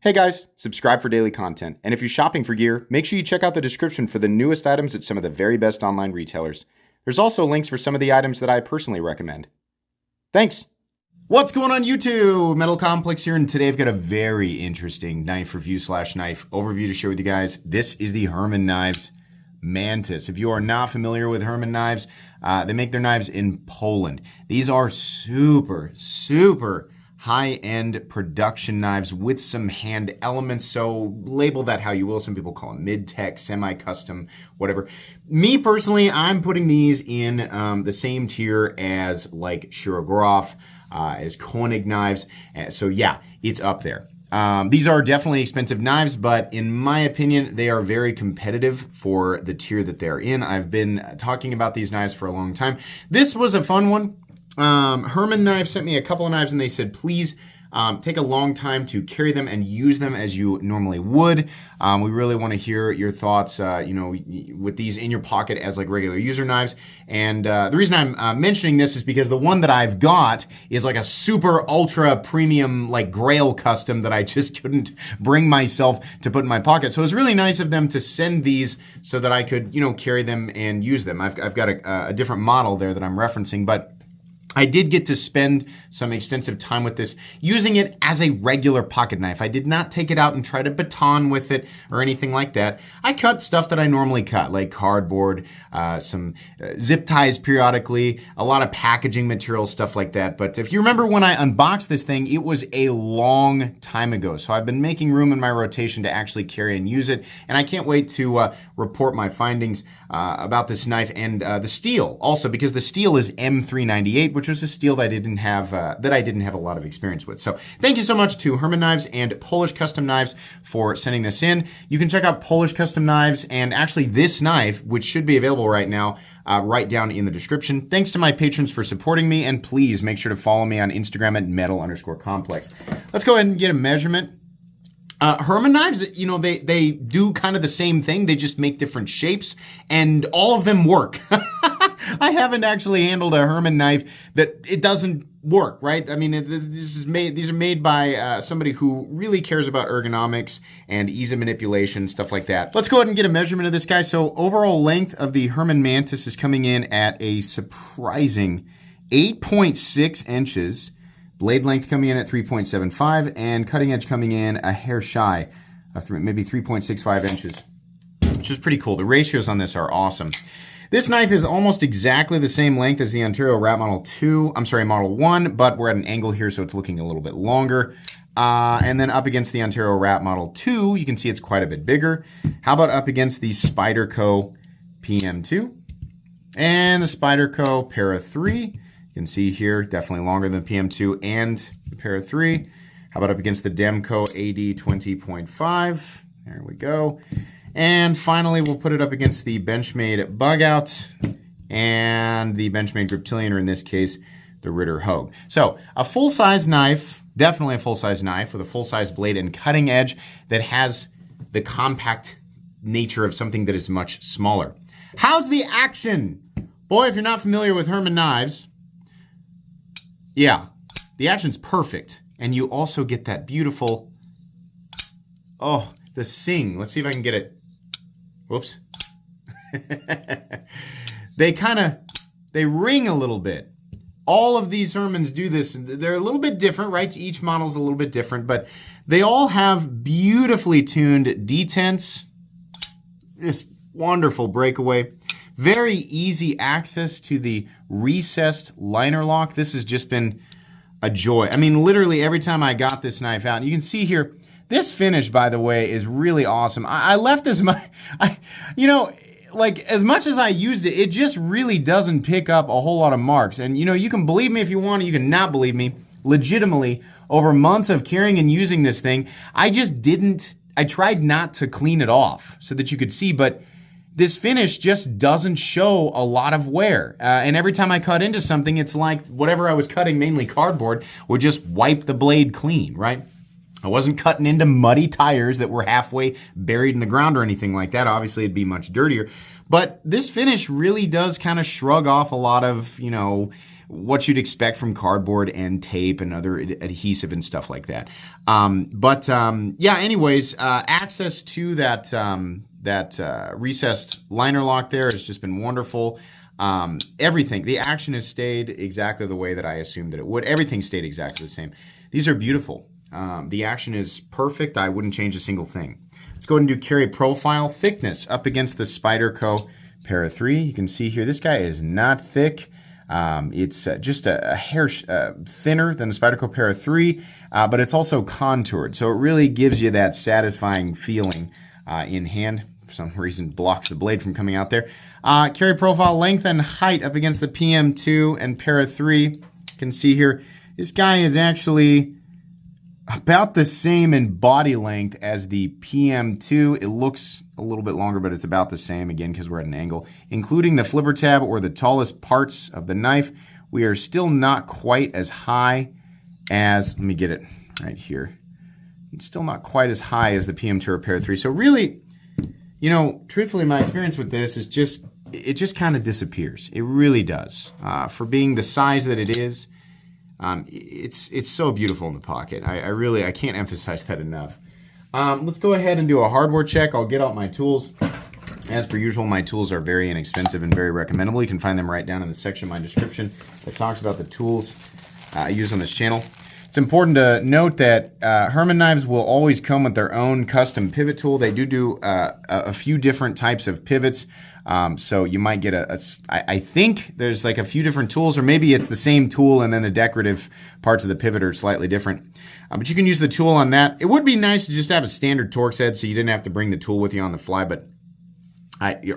Hey guys, subscribe for daily content. And if you're shopping for gear, make sure you check out the description for the newest items at some of the very best online retailers. There's also links for some of the items that I personally recommend. Thanks! What's going on YouTube? Metal Complex here, and today I've got a very interesting knife review / knife overview to share with you guys. This is the Herman Knives Mantis. If you are not familiar with Herman Knives, they make their knives in Poland. These are super high-end production knives with some hand elements, so label that how you will. Some people call them mid-tech, semi-custom, whatever. Me personally, I'm putting these in the same tier as like Shirogorov, as Koenig knives. So yeah, it's up there. These are definitely expensive knives, but in my opinion, they are very competitive for the tier that they're in. I've been talking about these knives for a long time. This was a fun one. Herman Knives sent me a couple of knives and they said, please take a long time to carry them and use them as you normally would. We really want to hear your thoughts, with these in your pocket as like regular user knives. And the reason I'm mentioning this is because the one that I've got is like a super ultra premium like Grail custom that I just couldn't bring myself to put in my pocket. So it was really nice of them to send these so that I could, carry them and use them. I've got a different model there that I'm referencing, but I did get to spend some extensive time with this, using it as a regular pocket knife. I did not take it out and try to baton with it or anything like that. I cut stuff that I normally cut, like cardboard, some zip ties periodically, a lot of packaging material, stuff like that. But if you remember when I unboxed this thing, it was a long time ago. So I've been making room in my rotation to actually carry and use it. And I can't wait to report my findings about this knife and the steel also, because the steel is M398, which was a steel that I didn't have a lot of experience with. So thank you so much to Herman Knives and Polish Custom Knives for sending this in. You can check out Polish Custom Knives and actually this knife, which should be available right now, right down in the description. Thanks to my patrons for supporting me, and please make sure to follow me on Instagram at metal_complex. Let's go ahead and get a measurement. Herman Knives, they do kind of the same thing. They just make different shapes, and all of them work. I haven't actually handled a Herman knife that it doesn't work, right? I mean, these are made by somebody who really cares about ergonomics and ease of manipulation, stuff like that. Let's go ahead and get a measurement of this guy. So overall length of the Herman Mantis is coming in at a surprising 8.6 inches. Blade length coming in at 3.75, and cutting edge coming in a hair shy of maybe 3.65 inches, which is pretty cool. The ratios on this are awesome. This knife is almost exactly the same length as the Ontario Rat Model 1, but we're at an angle here, so it's looking a little bit longer. And then up against the Ontario Rat Model 2, you can see it's quite a bit bigger. How about up against the Spyderco PM2 and the Spyderco Para 3? You can see here, definitely longer than PM2 and the Para 3. How about up against the Demco AD 20.5? There we go. And finally, we'll put it up against the Benchmade Bug Out and the Benchmade Griptilian, or in this case, the Ritter Hogue. So a full-size knife, definitely a full-size knife with a full-size blade and cutting edge that has the compact nature of something that is much smaller. How's the action? Boy, if you're not familiar with Herman Knives, yeah, the action's perfect. And you also get that beautiful, the sing. Let's see if I can get it. Whoops. They ring a little bit. All of these Hermans do this. They're a little bit different, right? Each model's a little bit different, but they all have beautifully tuned detents. Just wonderful breakaway. Very easy access to the recessed liner lock. This has just been a joy. I mean, literally every time I got this knife out, and you can see here, this finish, by the way, is really awesome. I left as much, as much as I used it, it just really doesn't pick up a whole lot of marks. And, you can believe me if you want, you can not believe me. Legitimately, over months of carrying and using this thing, I tried not to clean it off so that you could see, but this finish just doesn't show a lot of wear. And every time I cut into something, it's like whatever I was cutting, mainly cardboard, would just wipe the blade clean, right? I wasn't cutting into muddy tires that were halfway buried in the ground or anything like that. Obviously, it'd be much dirtier. But this finish really does kind of shrug off a lot of, what you'd expect from cardboard and tape and other adhesive and stuff like that. Yeah, anyways, access to that recessed liner lock there has just been wonderful. Everything, the action has stayed exactly the way that I assumed that it would. Everything stayed exactly the same. These are beautiful. The action is perfect. I wouldn't change a single thing. Let's go ahead and do carry profile thickness up against the Spyderco Para 3. You can see here, this guy is not thick. It's just a hair thinner than the Spyderco Para 3, but it's also contoured. So it really gives you that satisfying feeling in hand. For some reason, blocks the blade from coming out there. Carry profile length and height up against the PM2 and Para 3. You can see here, this guy is actually about the same in body length as the PM2. It looks a little bit longer, but it's about the same, again, because we're at an angle. Including the flipper tab or the tallest parts of the knife, we are still not quite as high as, let me get it right here. It's still not quite as high as the PM2 or Para 3. So really, you know, truthfully, my experience with this is it just kind of disappears. It really does. For being the size that it is, it's so beautiful in the pocket. I can't emphasize that enough. Let's go ahead and do a hardware check. I'll get out my tools. As per usual, my tools are very inexpensive and very recommendable. You can find them right down in the section of my description that talks about the tools I use on this channel. It's important to note that Herman knives will always come with their own custom pivot tool. They do a few different types of pivots. So you might get I think there's like a few different tools, or maybe it's the same tool and then the decorative parts of the pivot are slightly different. But you can use the tool on that. It would be nice to just have a standard Torx head so you didn't have to bring the tool with you on the fly, but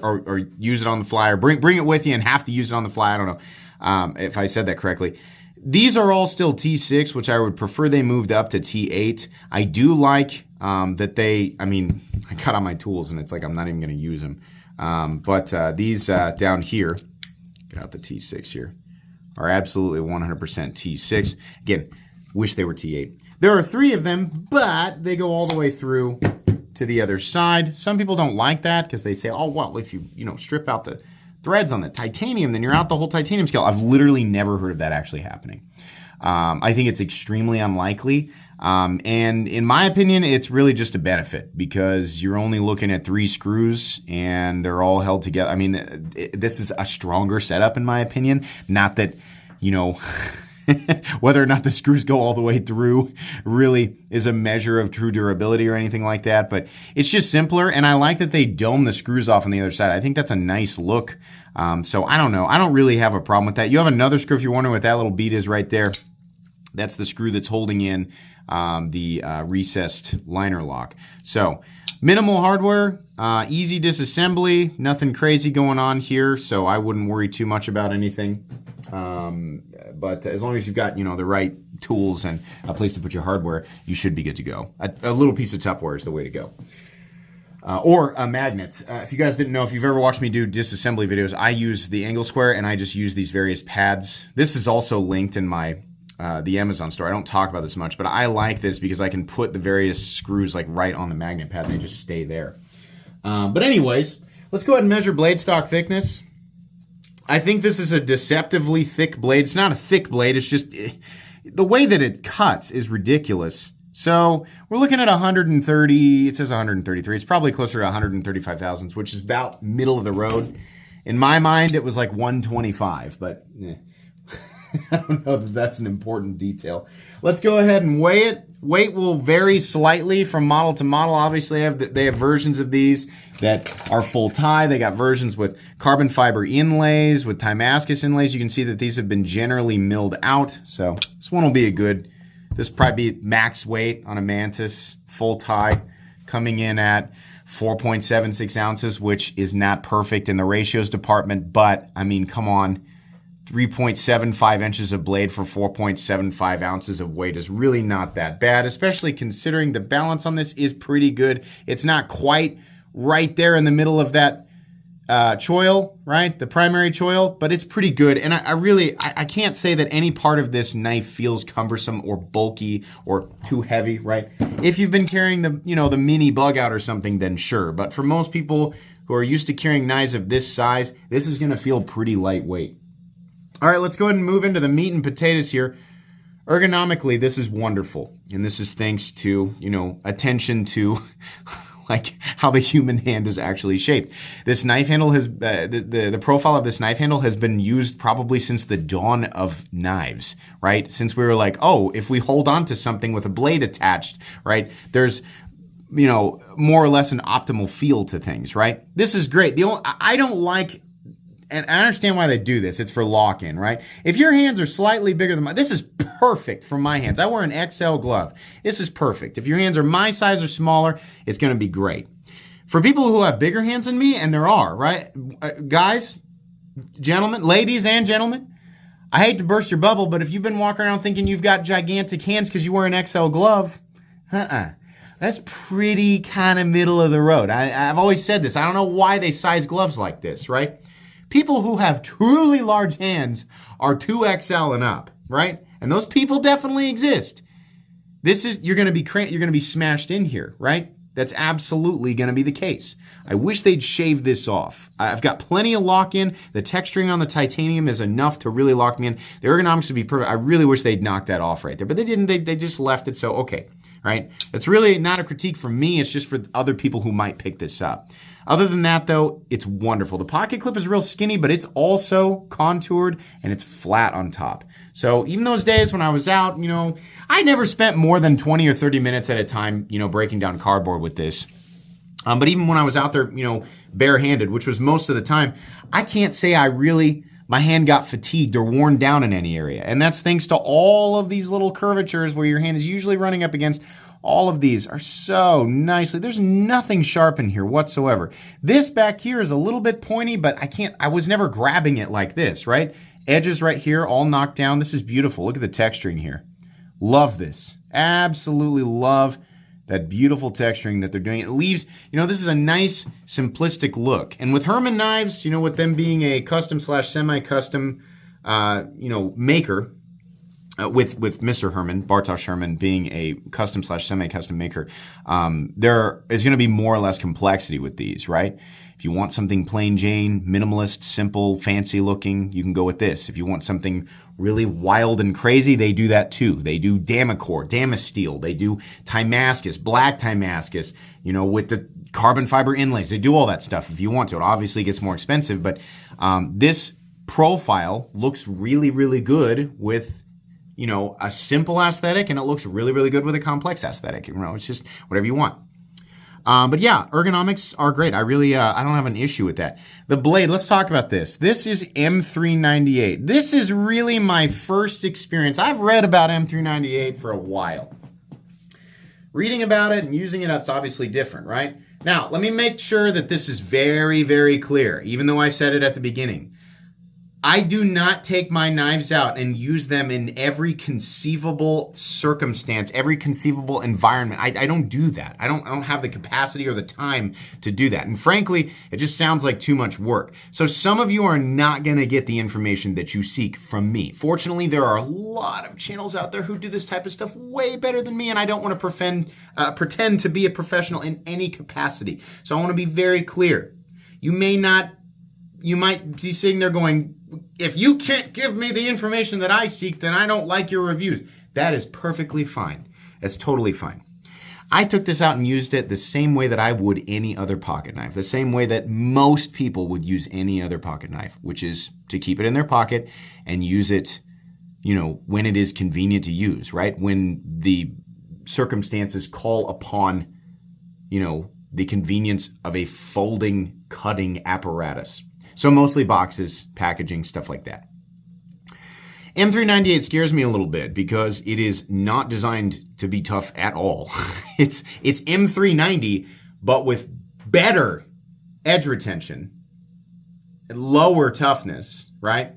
or use it on the fly, or bring it with you and have to use it on the fly. I don't know if I said that correctly. These are all still T6, which I would prefer they moved up to T8. I do like that I cut on my tools and it's like I'm not even going to use them. These down here, get out the T6 here, are absolutely 100% T6. Again, wish they were T8. There are 3 of them, but they go all the way through to the other side. Some people don't like that because they say, oh, well, if you strip out the threads on the titanium, then you're out the whole titanium scale. I've literally never heard of that actually happening. I think it's extremely unlikely. And in my opinion, it's really just a benefit because you're only looking at 3 screws and they're all held together. I mean, this is a stronger setup in my opinion. Not that, whether or not the screws go all the way through really is a measure of true durability or anything like that, but it's just simpler. And I like that they dome the screws off on the other side. I think that's a nice look. So I don't know. I don't really have a problem with that. You have another screw if you're wondering what that little bead is right there. That's the screw that's holding in the recessed liner lock. So minimal hardware, easy disassembly, nothing crazy going on here. So I wouldn't worry too much about anything. But as long as you've got, the right tools and a place to put your hardware, you should be good to go. A little piece of Tupperware is the way to go. Or a magnet. If you guys didn't know, if you've ever watched me do disassembly videos, I use the angle square and I just use these various pads. This is also linked in my the Amazon store. I don't talk about this much, but I like this because I can put the various screws like right on the magnet pad and they just stay there. But anyways, let's go ahead and measure blade stock thickness. I think this is a deceptively thick blade. It's not a thick blade. It's just the way that it cuts is ridiculous. So we're looking at 130. It says 133. It's probably closer to 135 thousandths, which is about middle of the road. In my mind, it was like 125, but I don't know that that's an important detail. Let's go ahead and weigh it. Weight will vary slightly from model to model. Obviously, they have versions of these that are full tie. They got versions with carbon fiber inlays, with Damascus inlays. You can see that these have been generally milled out. So this one will be this will probably be max weight on a Mantis full tie, coming in at 4.76 ounces, which is not perfect in the ratios department. But I mean, come on. 3.75 inches of blade for 4.75 ounces of weight is really not that bad, especially considering the balance on this is pretty good. It's not quite right there in the middle of that choil, right? The primary choil, but it's pretty good. And I can't say that any part of this knife feels cumbersome or bulky or too heavy, right? If you've been carrying the mini bug out or something, then sure. But for most people who are used to carrying knives of this size, this is going to feel pretty lightweight. All right, let's go ahead and move into the meat and potatoes here. Ergonomically, this is wonderful. And this is thanks to, attention to like how the human hand is actually shaped. This knife handle has, the profile of this knife handle has been used probably since the dawn of knives, right? Since we were like, oh, if we hold on to something with a blade attached, right, there's, more or less an optimal feel to things, right? This is great. I don't like, and I understand why they do this. It's for lock-in, right? If your hands are slightly bigger than mine, this is perfect for my hands. I wear an XL glove. This is perfect. If your hands are my size or smaller, it's going to be great. For people who have bigger hands than me, and there are, right? Guys, gentlemen, ladies and gentlemen, I hate to burst your bubble, but if you've been walking around thinking you've got gigantic hands because you wear an XL glove, that's pretty kind of middle of the road. I've always said this. I don't know why they size gloves like this, right? People who have truly large hands are 2XL and up, right? And those people definitely exist. You're going to be smashed in here, right? That's absolutely going to be the case. I wish they'd shave this off. I've got plenty of lock-in. The texturing on the titanium is enough to really lock me in. The ergonomics would be perfect. I really wish they'd knock that off right there, but they didn't. They just left it. So, okay, right? That's really not a critique from me. It's just for other people who might pick this up. Other than that, though, it's wonderful. The pocket clip is real skinny, but it's also contoured and it's flat on top. So even those days when I was out, I never spent more than 20 or 30 minutes at a time, breaking down cardboard with this. But even when I was out there, barehanded, which was most of the time, I can't say my hand got fatigued or worn down in any area. And that's thanks to all of these little curvatures where your hand is usually running up against. All of these are so nicely, there's nothing sharp in here whatsoever. This back here is a little bit pointy, but I was never grabbing it like this, right? Edges right here, all knocked down. This is beautiful. Look at the texturing here. Love this. Absolutely love that beautiful texturing that they're doing. It leaves, this is a nice, simplistic look. And with Herman knives, with them being a custom/semi-custom, maker, with Mr. Herman, Bartosz Herman being a custom/semi-custom maker, there is going to be more or less complexity with these, right? If you want something plain Jane, minimalist, simple, fancy looking, you can go with this. If you want something really wild and crazy, they do that too. They do Damacor, Damasteel, they do Timascus, black Timascus, with the carbon fiber inlays. They do all that stuff if you want to. It obviously gets more expensive, but this profile looks really, really good with a simple aesthetic, and it looks really, really good with a complex aesthetic. It's just whatever you want. But yeah, ergonomics are great. I don't have an issue with that. The blade, let's talk about this. This is M398. This is really my first experience. I've read about M398 for a while. Reading about it and using it, it's obviously different, right? Now, let me make sure that this is very, very clear, even though I said it at the beginning. I do not take my knives out and use them in every conceivable circumstance, every conceivable environment. I don't do that. I don't have the capacity or the time to do that. And frankly, it just sounds like too much work. So some of you are not going to get the information that you seek from me. Fortunately, there are a lot of channels out there who do this type of stuff way better than me, and I don't want to pretend to be a professional in any capacity. So I want to be very clear. You might be sitting there going, if you can't give me the information that I seek, then I don't like your reviews. That is perfectly fine. That's totally fine. I took this out and used it the same way that I would any other pocket knife, the same way that most people would use any other pocket knife, which is to keep it in their pocket and use it, when it is convenient to use, right? When the circumstances call upon, the convenience of a folding, cutting apparatus. So mostly boxes, packaging, stuff like that. M398 scares me a little bit because it is not designed to be tough at all. It's M390, but with better edge retention, lower toughness, right?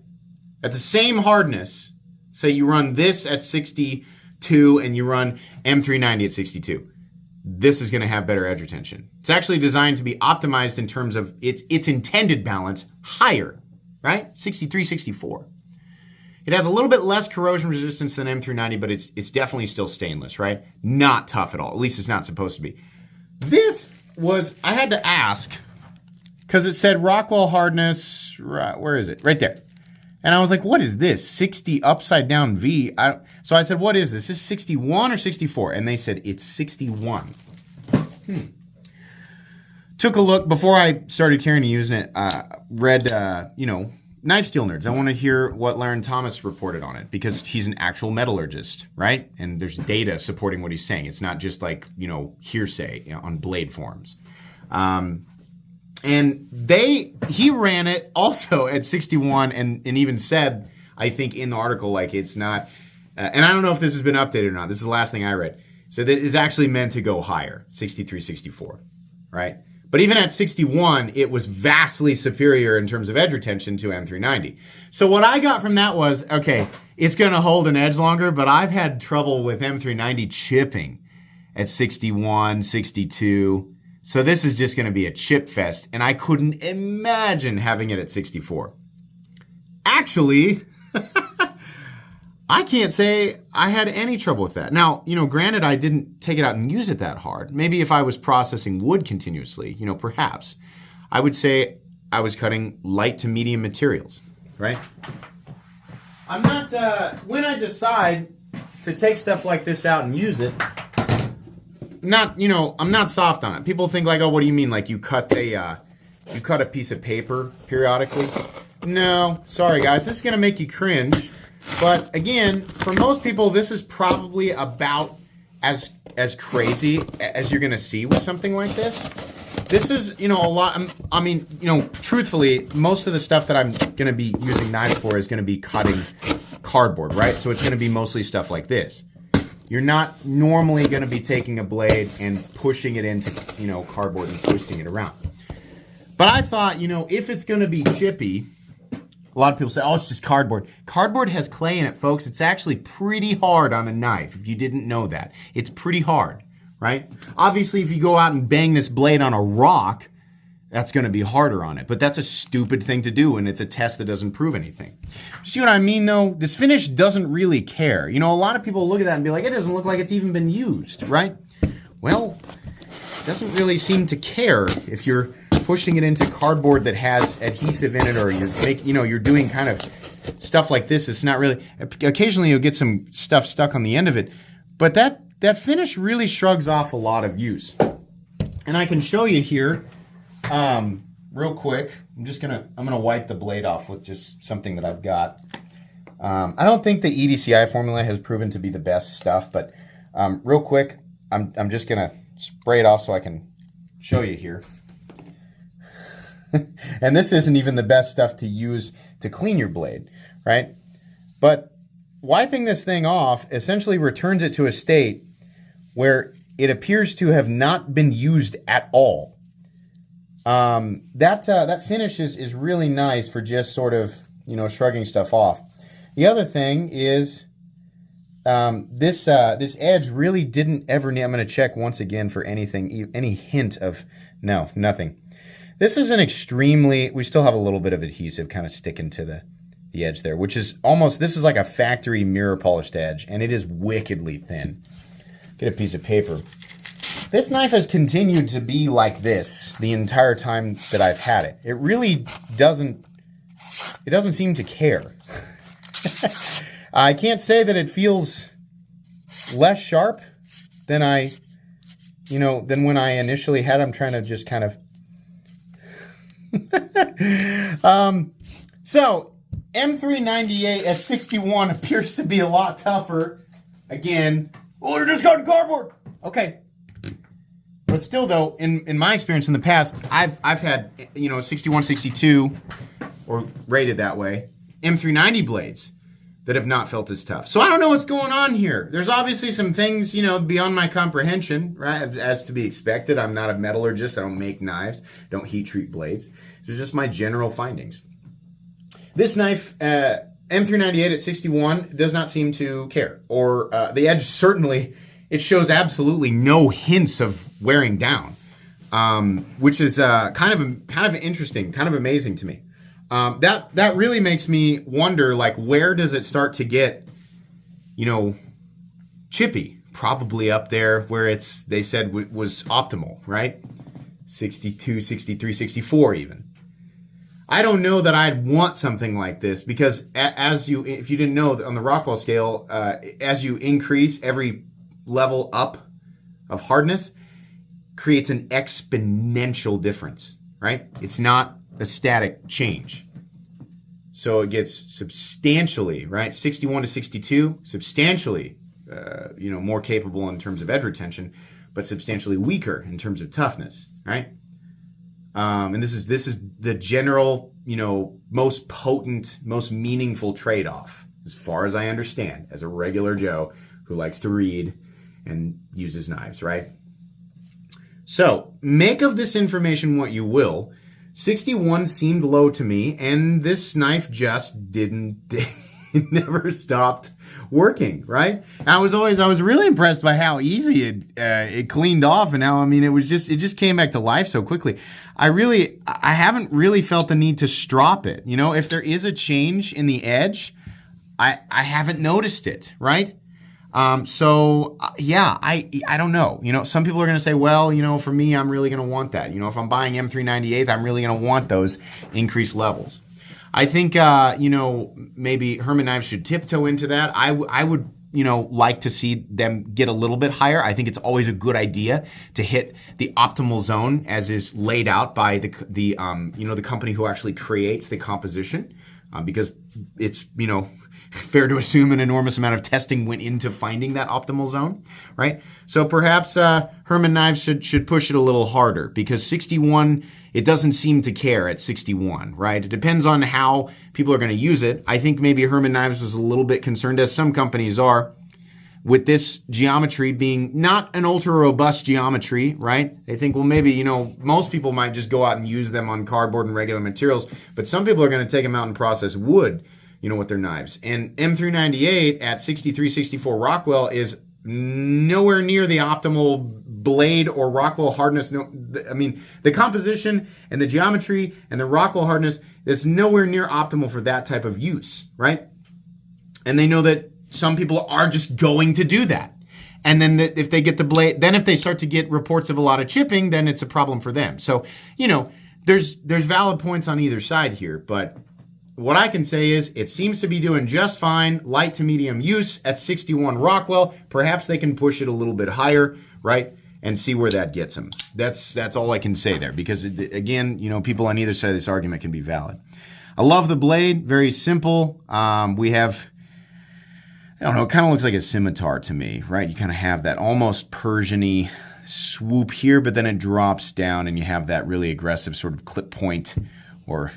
At the same hardness, say you run this at 62 and you run M390 at 62. This is going to have better edge retention. It's actually designed to be optimized in terms of its intended balance higher, right? 63, 64. It has a little bit less corrosion resistance than M390, but it's definitely still stainless, right? Not tough at all. At least it's not supposed to be. I had to ask, because it said Rockwell hardness, where is it? Right there. And I was like, what is this? 60 upside down V? So I said, what is this? Is this 61 or 64? And they said, it's 61. Took a look before I started carrying and using it. Read, Knife Steel Nerds. I want to hear what Laren Thomas reported on it because he's an actual metallurgist, right? And there's data supporting what he's saying. It's not just like, hearsay on blade forums. And he ran it also at 61 and even said, I think in the article, like it's not, and I don't know if this has been updated or not. This is the last thing I read. So that it's actually meant to go higher, 63, 64, right? But even at 61, it was vastly superior in terms of edge retention to M390. So what I got from that was, okay, it's going to hold an edge longer, but I've had trouble with M390 chipping at 61, 62. So this is just going to be a chip fest, and I couldn't imagine having it at 64. Actually, I can't say I had any trouble with that. Now, granted, I didn't take it out and use it that hard. Maybe if I was processing wood continuously, perhaps. I would say I was cutting light to medium materials, right? I'm not, when I decide to take stuff like this out and use it, I'm not soft on it. People think like, oh, what do you mean? Like you cut a piece of paper periodically? No, sorry guys, this is gonna make you cringe. But again, for most people, this is probably about as crazy as you're gonna see with something like this. This is, a lot. Truthfully, most of the stuff that I'm gonna be using knives for is gonna be cutting cardboard, right? So it's gonna be mostly stuff like this. You're not normally gonna be taking a blade and pushing it into, cardboard and twisting it around. But I thought, if it's gonna be chippy, a lot of people say, oh, it's just cardboard. Cardboard has clay in it, folks. It's actually pretty hard on a knife, if you didn't know that. It's pretty hard, right? Obviously, if you go out and bang this blade on a rock, that's going to be harder on it. But that's a stupid thing to do, and it's a test that doesn't prove anything. See what I mean, though? This finish doesn't really care. A lot of people look at that and be like, it doesn't look like it's even been used, right? Well, it doesn't really seem to care if you're pushing it into cardboard that has adhesive in it, or you're doing kind of stuff like this. It's not really. Occasionally, you'll get some stuff stuck on the end of it, but that finish really shrugs off a lot of use. And I can show you here, real quick. I'm gonna wipe the blade off with just something that I've got. I don't think the EDCI formula has proven to be the best stuff, but real quick, I'm just gonna spray it off so I can show you here. And this isn't even the best stuff to use to clean your blade, right? But wiping this thing off essentially returns it to a state where it appears to have not been used at all. That finish is really nice for just sort of, shrugging stuff off. The other thing is this edge really didn't ever need, I'm going to check once again for anything, any hint of, no, nothing. This is we still have a little bit of adhesive kind of sticking to the edge there, which is this is like a factory mirror polished edge, and it is wickedly thin. Get a piece of paper. This knife has continued to be like this the entire time that I've had it. It really doesn't seem to care. I can't say that it feels less sharp than than when I initially had it. I'm trying to just kind of so M398 at 61 appears to be a lot tougher. Again, well, you're just cutting cardboard. Okay. But still though, in my experience in the past, I've had, 61, 62, or rated that way, M390 blades that have not felt as tough. So I don't know what's going on here. There's obviously some things, beyond my comprehension, right? As to be expected. I'm not a metallurgist. I don't make knives. Don't heat treat blades. These are just my general findings. This knife, M398 at 61, does not seem to care. Or the edge certainly, it shows absolutely no hints of wearing down, which is kind of interesting, kind of amazing to me. That really makes me wonder, like, where does it start to get, chippy? Probably up there where they said was optimal, right? 62, 63, 64 even. I don't know that I'd want something like this because as you, if you didn't know, on the Rockwell scale, as you increase every level up of hardness, creates an exponential difference, right? It's not a static change. So it gets substantially, right? 61 to 62, substantially, more capable in terms of edge retention, but substantially weaker in terms of toughness, right? And this is the general, most potent, most meaningful trade-off, as far as I understand, as a regular Joe who likes to read and uses knives, right? So make of this information what you will. 61 seemed low to me, and this knife just didn't. It never stopped working, right? I was really impressed by how easy it cleaned off, and how, it just came back to life so quickly. I haven't really felt the need to strop it. If there is a change in the edge, I haven't noticed it, right? I don't know. Some people are going to say, well, for me, I'm really going to want that. If I'm buying M398, I'm really going to want those increased levels. I think, maybe Herman Knives should tiptoe into that. I would, like to see them get a little bit higher. I think it's always a good idea to hit the optimal zone as is laid out by the company who actually creates the composition, because it's, fair to assume an enormous amount of testing went into finding that optimal zone, right? So perhaps Herman Knives should push it a little harder, because 61, it doesn't seem to care at 61, right? It depends on how people are going to use it. I think maybe Herman Knives was a little bit concerned, as some companies are, with this geometry being not an ultra robust geometry, right? They think, well, maybe, most people might just go out and use them on cardboard and regular materials, but some people are going to take them out and process wood, with their knives. And M398 at 63, 64 Rockwell is nowhere near the optimal blade or Rockwell hardness. The composition and the geometry and the Rockwell hardness is nowhere near optimal for that type of use, right? And they know that some people are just going to do that. And then if they get the blade, then if they start to get reports of a lot of chipping, then it's a problem for them. So, there's valid points on either side here, but what I can say is it seems to be doing just fine, light to medium use at 61 Rockwell. Perhaps they can push it a little bit higher, right? And see where that gets them. That's all I can say there, because again, people on either side of this argument can be valid. I love the blade, very simple. We have, I don't know, it kind of looks like a scimitar to me, right? You kind of have that almost Persian-y swoop here, but then it drops down and you have that really aggressive sort of clip point, or,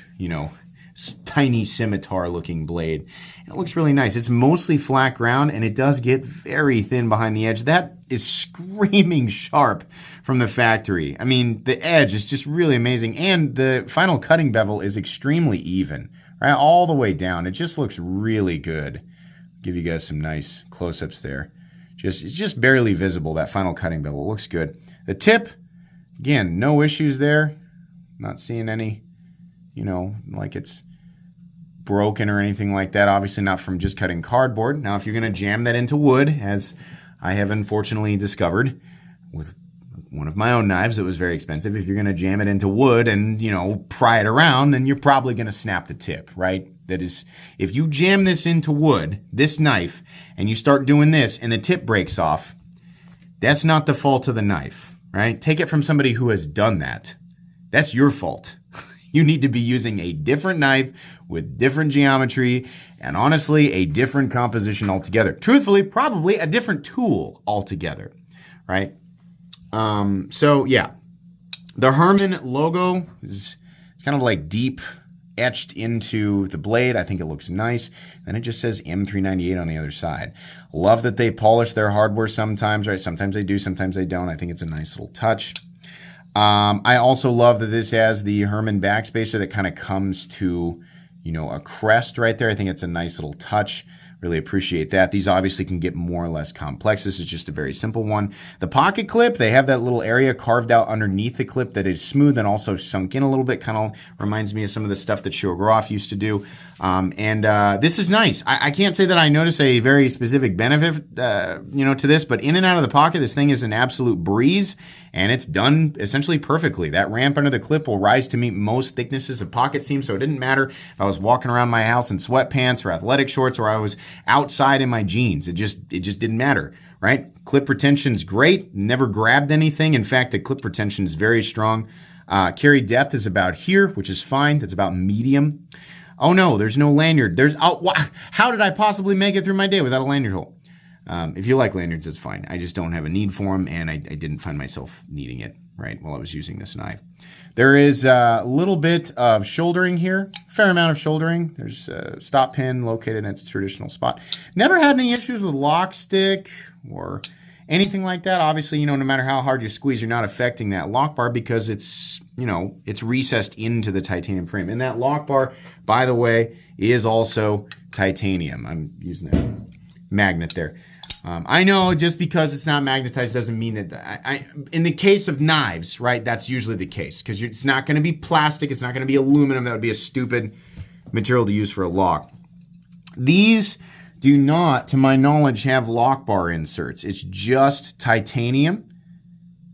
tiny scimitar looking blade. It looks really nice. It's mostly flat ground, and it does get very thin behind the edge. That is screaming sharp from the factory. The edge is just really amazing, and the final cutting bevel is extremely even, right, all the way down. It just looks really good. Give you guys some nice close-ups there. It's just barely visible, that final cutting bevel. It looks good. The tip, again, no issues there. Not seeing any, like it's broken or anything like that. Obviously not from just cutting cardboard. Now, if you're going to jam that into wood, as I have unfortunately discovered with one of my own knives that was very expensive, if you're going to jam it into wood and, pry it around, then you're probably going to snap the tip, right? That is, if you jam this into wood, this knife, and you start doing this and the tip breaks off, that's not the fault of the knife, right? Take it from somebody who has done that. That's your fault. You need to be using a different knife with different geometry and, honestly, a different composition altogether. Truthfully, probably a different tool altogether, right? So, yeah. The Herman logo is kind of like deep etched into the blade. I think it looks nice. Then it just says M398 on the other side. Love that they polish their hardware sometimes, right? Sometimes they do, sometimes they don't. I think it's a nice little touch. I also love that this has the Herman backspacer that kind of comes to, a crest right there. I think it's a nice little touch. Really appreciate that. These obviously can get more or less complex. This is just a very simple one. The pocket clip, they have that little area carved out underneath the clip that is smooth and also sunk in a little bit. Kind of reminds me of some of the stuff that Shogroff used to do. This is nice. I can't say that I notice a very specific benefit, to this, but in and out of the pocket, this thing is an absolute breeze, and it's done essentially perfectly. That ramp under the clip will rise to meet most thicknesses of pocket seam, so it didn't matter if I was walking around my house in sweatpants or athletic shorts or I was outside in my jeans. It just didn't matter, right? Clip retention's great. Never grabbed anything. In fact, the clip retention is very strong. Carry depth is about here, which is fine. That's about medium. Oh no, there's no lanyard. How did I possibly make it through my day without a lanyard hole? If you like lanyards, it's fine. I just don't have a need for them, and I didn't find myself needing it, right, while I was using this knife. There is a little bit of shouldering here, fair amount of shouldering. There's a stop pin located in its traditional spot. Never had any issues with lock stick or anything like that. Obviously, no matter how hard you squeeze, you're not affecting that lock bar because it's recessed into the titanium frame. And that lock bar, by the way, is also titanium. I'm using that magnet there. I know just because it's not magnetized doesn't mean that in the case of knives, right, that's usually the case because it's not going to be plastic. It's not going to be aluminum. That would be a stupid material to use for a lock. These do not, to my knowledge, have lock bar inserts. It's just titanium,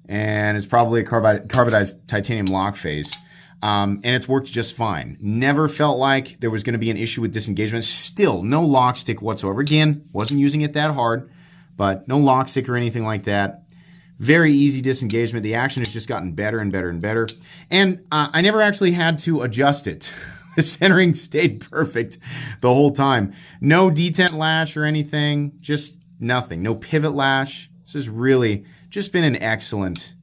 and it's probably a carbidized titanium lock face. And it's worked just fine. Never felt like there was going to be an issue with disengagement. Still, no lock stick whatsoever. Again, wasn't using it that hard, but no lock stick or anything like that. Very easy disengagement. The action has just gotten better and better and better. And I never actually had to adjust it. The centering stayed perfect the whole time. No detent lash or anything. Just nothing. No pivot lash. This has really just been an excellent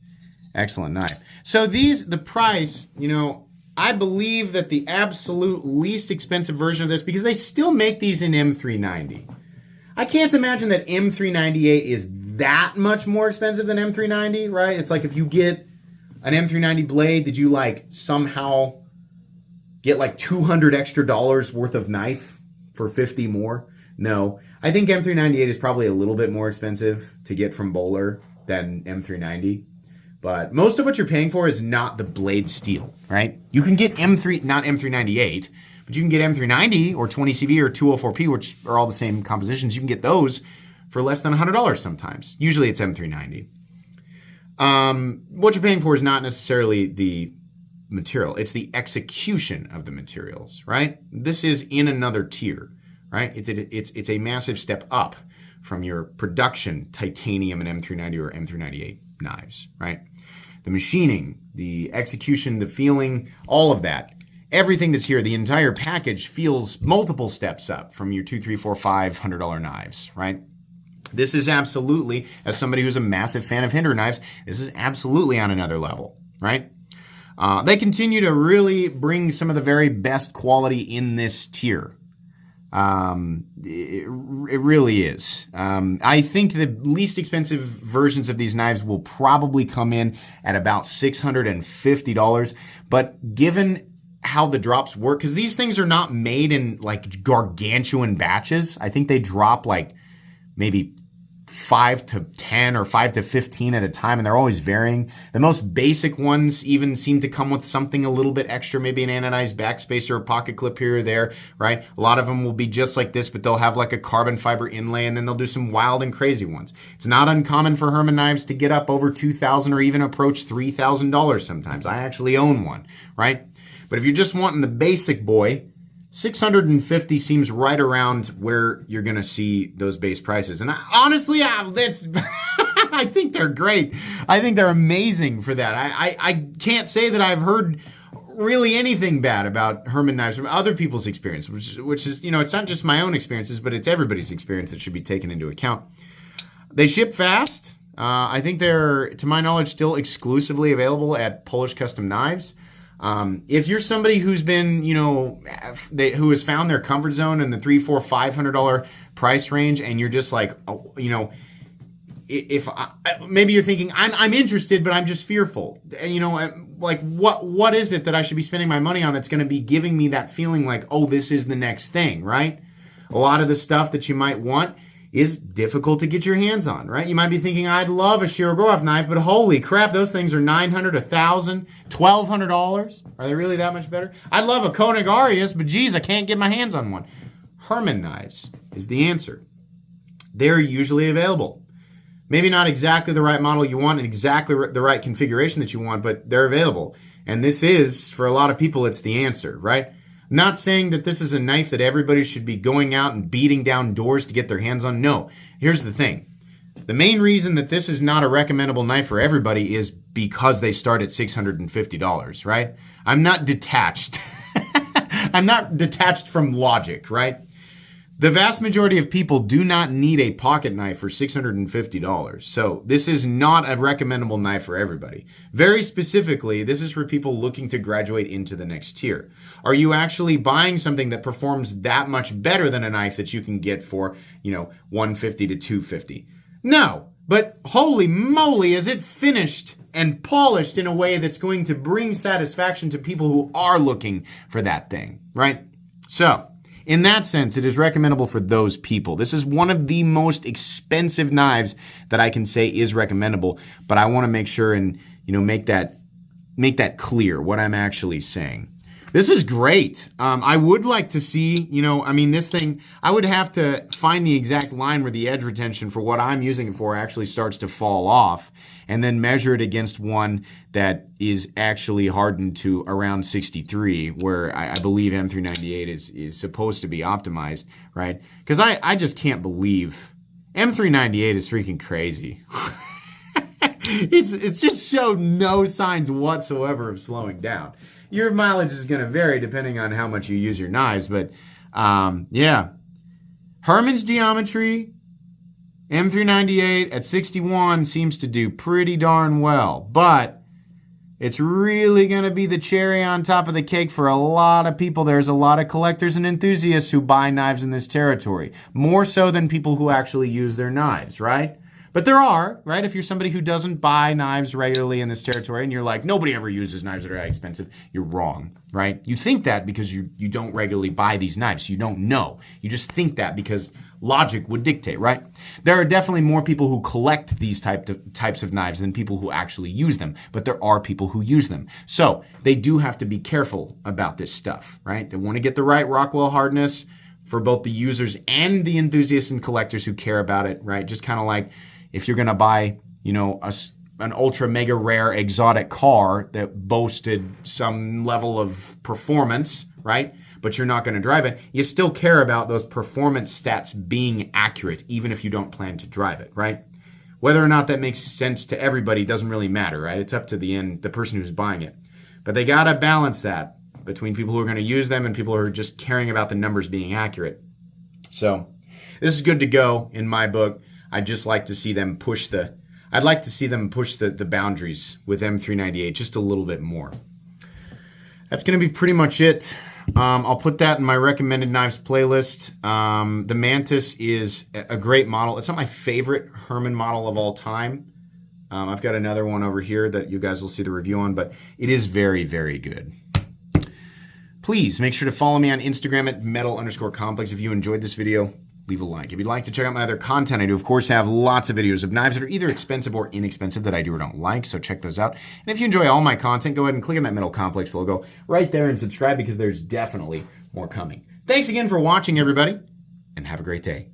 knife. So the price, I believe that the absolute least expensive version of this, because they still make these in M390. I can't imagine that M398 is that much more expensive than M390, right? It's like if you get an M390 blade, did you somehow get $200 extra worth of knife for 50 more? No. I think M398 is probably a little bit more expensive to get from Bowler than M390. But most of what you're paying for is not the blade steel, right? You can get not M398, but you can get M390 or 20CV or 204P, which are all the same compositions. You can get those for less than $100 sometimes. Usually it's M390. What you're paying for is not necessarily the material. It's the execution of the materials, right? This is in another tier, right? It's a massive step up from your production titanium and M390 or M398 knives, right? The machining, the execution, the feeling, all of that. Everything that's here, the entire package feels multiple steps up from your $200, $300, $400, $500 knives, right? This is absolutely, as somebody who's a massive fan of Hinder knives, this is absolutely on another level, right? They continue to really bring some of the very best quality in this tier. It really is. I think the least expensive versions of these knives will probably come in at about $650. But given how the drops work, because these things are not made in gargantuan batches. I think they drop maybe 5 to 10 or 5 to 15 at a time, and they're always varying. The most basic ones even seem to come with something a little bit extra, maybe an anodized backspacer or a pocket clip here or there, right? A lot of them will be just like this, but they'll have a carbon fiber inlay, and then they'll do some wild and crazy ones. It's not uncommon for Herman knives to get up over $2,000 or even approach $3,000 sometimes. I actually own one, right? But if you're just wanting the basic boy, $650 seems right around where you're going to see those base prices. And honestly, I think they're great. I think they're amazing for that. I can't say that I've heard really anything bad about Herman knives from other people's experience, which is, it's not just my own experiences, but it's everybody's experience that should be taken into account. They ship fast. I think they're, to my knowledge, still exclusively available at Polish Custom Knives. If you're somebody who's been, who has found their comfort zone in the $300, $400, $500 price range, and you're just maybe you're thinking I'm interested, but I'm just fearful. And what is it that I should be spending my money on that's going to be giving me that feeling oh, this is the next thing, right? A lot of the stuff that you might want is difficult to get your hands on, right? You might be thinking, I'd love a shear grow off knife, but holy crap, those things are $900, $1,000, $1,200. Are they really that much better? I'd love a Koenig Arius, but geez, I can't get my hands on one. Herman knives is the answer. They're usually available. Maybe not exactly the right model you want and exactly the right configuration that you want, but they're available. And this is, for a lot of people, it's the answer, right? I'm not saying that this is a knife that everybody should be going out and beating down doors to get their hands on. No. Here's the thing. The main reason that this is not a recommendable knife for everybody is because they start at $650, right? I'm not detached. I'm not detached from logic, right? The vast majority of people do not need a pocket knife for $650. So this is not a recommendable knife for everybody. Very specifically, this is for people looking to graduate into the next tier. Are you actually buying something that performs that much better than a knife that you can get for, $150 to $250? No, but holy moly, is it finished and polished in a way that's going to bring satisfaction to people who are looking for that thing, right? So, in that sense, it is recommendable for those people. This is one of the most expensive knives that I can say is recommendable, but I want to make sure and, make that clear what I'm actually saying. This is great. I would like to see, this thing, I would have to find the exact line where the edge retention for what I'm using it for actually starts to fall off, and then measure it against one that is actually hardened to around 63, where I believe M398 is supposed to be optimized, right? Because I just can't believe M398 is freaking crazy. It's just showed no signs whatsoever of slowing down. Your mileage is going to vary depending on how much you use your knives, but yeah. Herman's geometry, M398 at 61 seems to do pretty darn well, but it's really going to be the cherry on top of the cake for a lot of people. There's a lot of collectors and enthusiasts who buy knives in this territory, more so than people who actually use their knives, right? But there are, right? If you're somebody who doesn't buy knives regularly in this territory and you're like, nobody ever uses knives that are that expensive, you're wrong, right? You think that because you don't regularly buy these knives. You don't know. You just think that because logic would dictate, right? There are definitely more people who collect these types of knives than people who actually use them, but there are people who use them. So they do have to be careful about this stuff, right? They want to get the right Rockwell hardness for both the users and the enthusiasts and collectors who care about it, right? Just kind of like, if you're going to buy, an ultra mega rare exotic car that boasted some level of performance, right? But you're not going to drive it, you still care about those performance stats being accurate, even if you don't plan to drive it, right? Whether or not that makes sense to everybody doesn't really matter, right? It's up to the person who's buying it. But they got to balance that between people who are going to use them and people who are just caring about the numbers being accurate. So this is good to go in my book. I'd just like to see them push the boundaries with M398 just a little bit more. That's going to be pretty much it. I'll put that in my recommended knives playlist. The Mantis is a great model. It's not my favorite Herman model of all time. I've got another one over here that you guys will see the review on, but it is very, very good. Please make sure to follow me on Instagram at metal_complex. If you enjoyed this video, leave a like. If you'd like to check out my other content, I do, of course, have lots of videos of knives that are either expensive or inexpensive that I do or don't like, so check those out. And if you enjoy all my content, go ahead and click on that Metal Complex logo right there and subscribe because there's definitely more coming. Thanks again for watching, everybody, and have a great day.